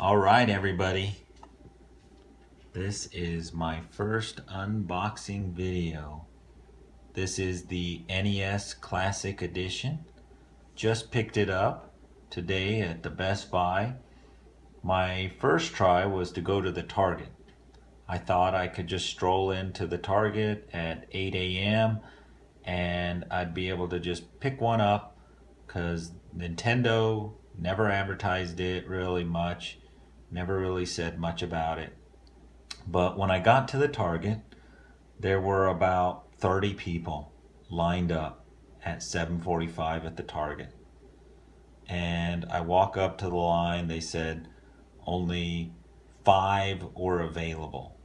All right, everybody. This is my first unboxing video. This is the NES Classic Edition. Just picked it up today at the Best Buy. My first try was to go to the Target. I thought I could just stroll into the Target at 8 a.m. and I'd be able to just pick one up because Nintendo never advertised it really much, never really said much about it. But when I got to the Target, there were about 30 people lined up at 7:45 at the Target. And I walk up to the line, they said only 5 were available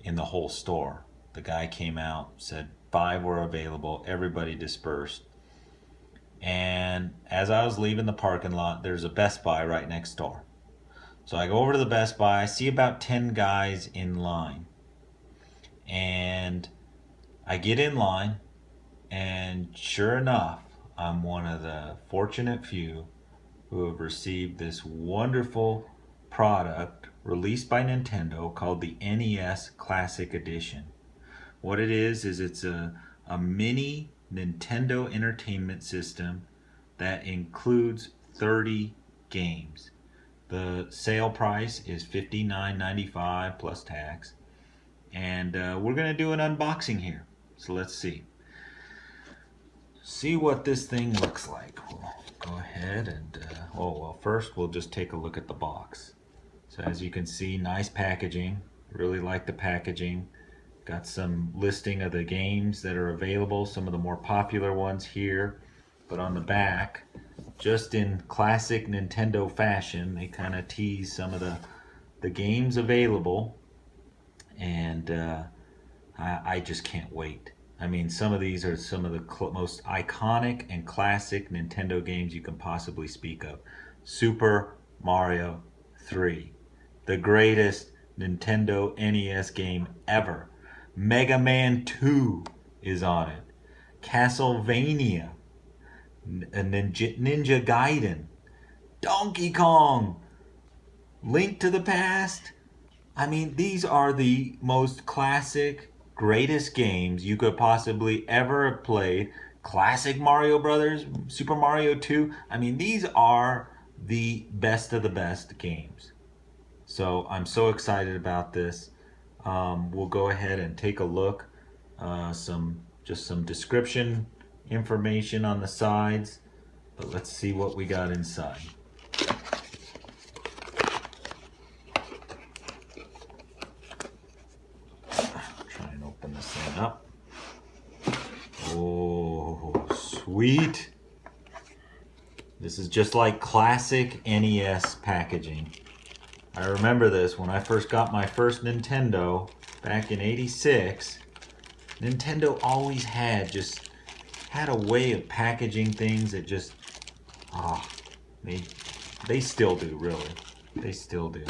in the whole store. The guy came out, said 5 were available, everybody dispersed. And as I was leaving the parking lot, there's a Best Buy right next door. So I go over to the Best Buy, I see about 10 guys in line. And I get in line, and sure enough, I'm one of the fortunate few who have received this wonderful product released by Nintendo called the NES Classic Edition. What it is it's a mini Nintendo Entertainment System that includes 30 games. The sale price is $59.95 plus tax, and we're going to do an unboxing here. So let's see what this thing looks like. We'll go ahead and first we'll just take a look at the box. So as you can see, nice packaging. Really like the packaging. Got some listing of the games that are available, some of the more popular ones here. But on the back, just in classic Nintendo fashion, they kind of tease some of the games available. And I just can't wait. I mean, some of these are some of the most iconic and classic Nintendo games you can possibly speak of. Super Mario 3, the greatest Nintendo NES game ever. Mega Man 2 is on it. Castlevania, Ninja Gaiden, Donkey Kong, Link to the Past. I mean, these are the most classic, greatest games you could possibly ever have played. Classic Mario Brothers, Super Mario 2. I mean, these are the best of the best games. So I'm so excited about this. We'll go ahead and take a look. Some description information on the sides. But let's see what we got inside. Try and open this thing up. Oh, sweet. This is just like classic NES packaging. I remember this when I first got my first Nintendo back in '86. Nintendo always had a way of packaging things that just, they still do, really. They still do.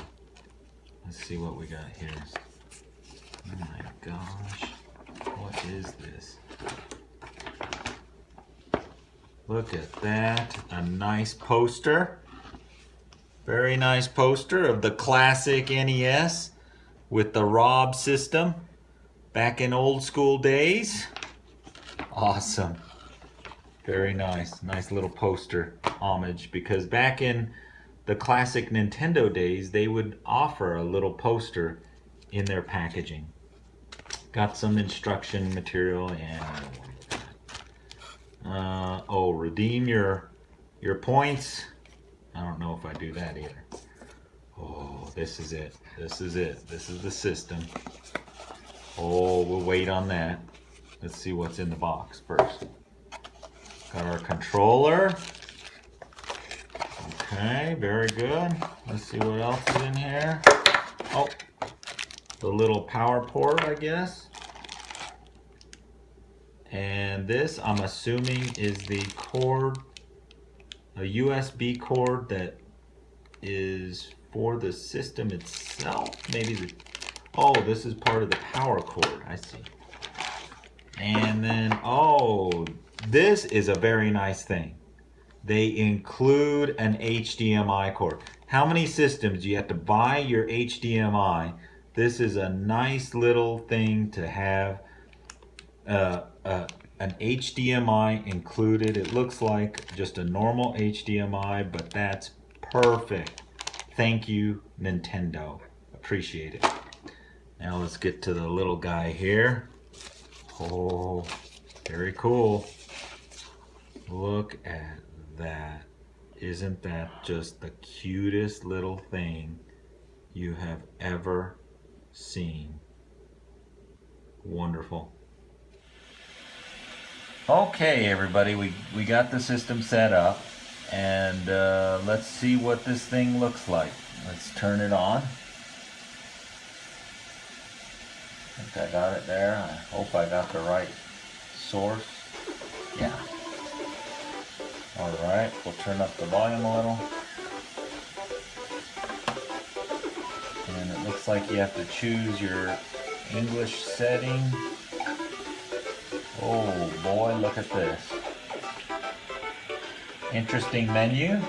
Let's see what we got here. Oh my gosh, what is this? Look at that, a nice poster. Very nice poster of the classic NES with the ROB system back in old school days. Awesome. Very nice. Nice little poster homage, because back in the classic Nintendo days, they would offer a little poster in their packaging. Got some instruction material and redeem your points. I don't know if I do that either. Oh, this is it. This is it. This is the system. Oh, we'll wait on that. Let's see what's in the box first. Got our controller. Okay, very good. Let's see what else is in here. Oh, the little power port, I guess. And this, I'm assuming, is the cord, a USB cord that is for the system itself. Maybe this is part of the power cord. I see. And then, this is a very nice thing. They include an HDMI cord. How many systems? You have to buy your HDMI. This is a nice little thing to have an HDMI included. It looks like just a normal HDMI, but that's perfect. Thank you, Nintendo. Appreciate it. Now let's get to the little guy here. Oh, very cool. Look at that. Isn't that just the cutest little thing you have ever seen? Wonderful. Okay, everybody, we got the system set up, and let's see what this thing looks like. Let's turn it on. I think I got it there. I hope I got the right source. Yeah. Alright, we'll turn up the volume a little. And it looks like you have to choose your English setting. Oh boy, look at this. Interesting menu.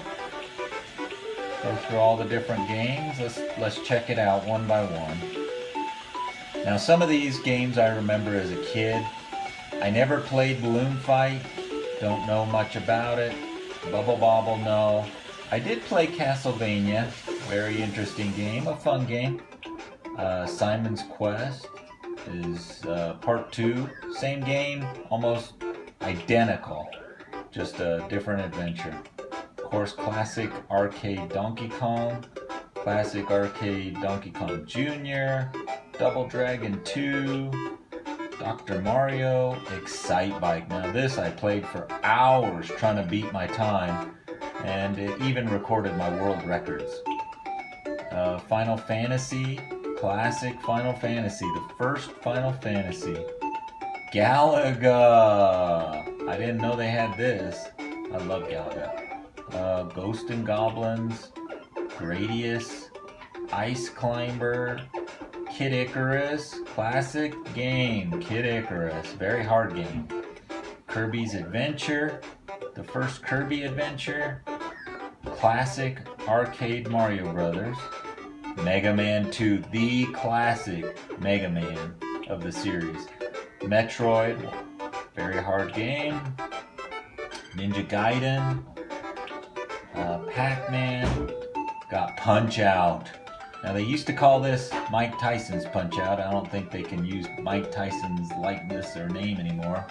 Go through all the different games. Let's check it out one by one. Now some of these games I remember as a kid. I never played Balloon Fight. Don't know much about it. Bobble, no. I did play Castlevania. Very interesting game. A fun game. Simon's Quest is part 2. Same game. Almost identical. Just a different adventure. Of course, classic arcade Donkey Kong. Classic arcade Donkey Kong Jr. Double Dragon 2. Dr. Mario, Excitebike. Now this I played for hours trying to beat my time, and it even recorded my world records. Final Fantasy, classic Final Fantasy, the first Final Fantasy. Galaga! I didn't know they had this. I love Galaga. Ghost and Goblins, Gradius, Ice Climber, Kid Icarus, classic game, Kid Icarus, very hard game. Kirby's Adventure, the first Kirby adventure, classic arcade Mario Brothers, Mega Man 2, the classic Mega Man of the series, Metroid, very hard game, Ninja Gaiden, Pac-Man, got Punch-Out! Now they used to call this Mike Tyson's Punch-Out! I don't think they can use Mike Tyson's likeness or name anymore.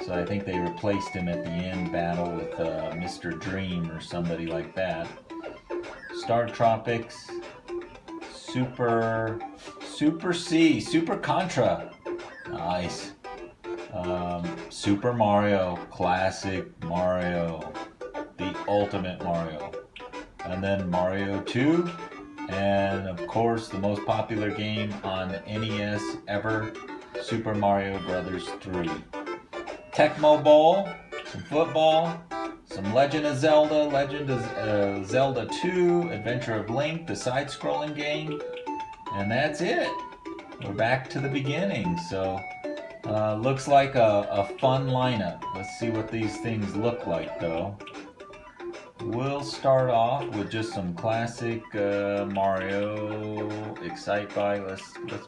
So I think they replaced him at the end battle with Mr. Dream or somebody like that. StarTropics, Super C, Super Contra. Nice. Super Mario, classic Mario, the ultimate Mario. And then Mario 2. And of course, the most popular game on NES ever, Super Mario Bros. 3. Tecmo Bowl, some football, some Legend of Zelda, Legend of Zelda II, Adventure of Link, the side-scrolling game, and that's it. We're back to the beginning, so looks like a fun lineup. Let's see what these things look like, though. We'll start off with just some classic Mario, Excitebike. Let's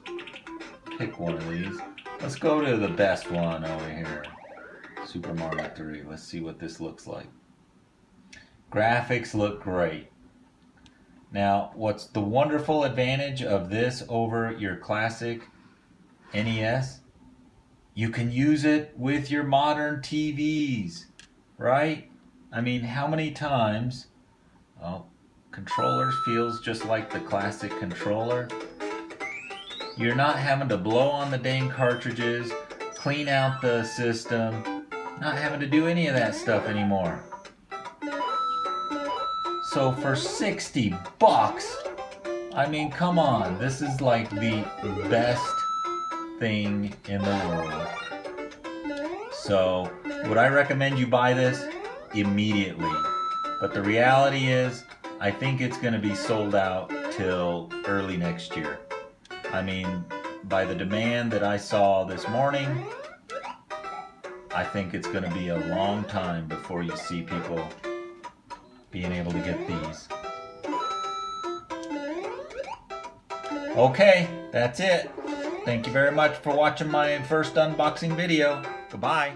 pick one of these. Let's go to the best one over here, Super Mario 3. Let's see what this looks like. Graphics look great. Now, what's the wonderful advantage of this over your classic NES? You can use it with your modern TVs, right? I mean, how many times, well, controller feels just like the classic controller. You're not having to blow on the dang cartridges, clean out the system, not having to do any of that stuff anymore. So for 60 bucks, I mean, come on, this is like the best thing in the world. So, would I recommend you buy this? Immediately. But the reality is, I think it's going to be sold out till early next year. I mean, by the demand that I saw this morning, I think it's going to be a long time before you see people being able to get these. Okay, that's it. Thank you very much for watching my first unboxing video. Goodbye.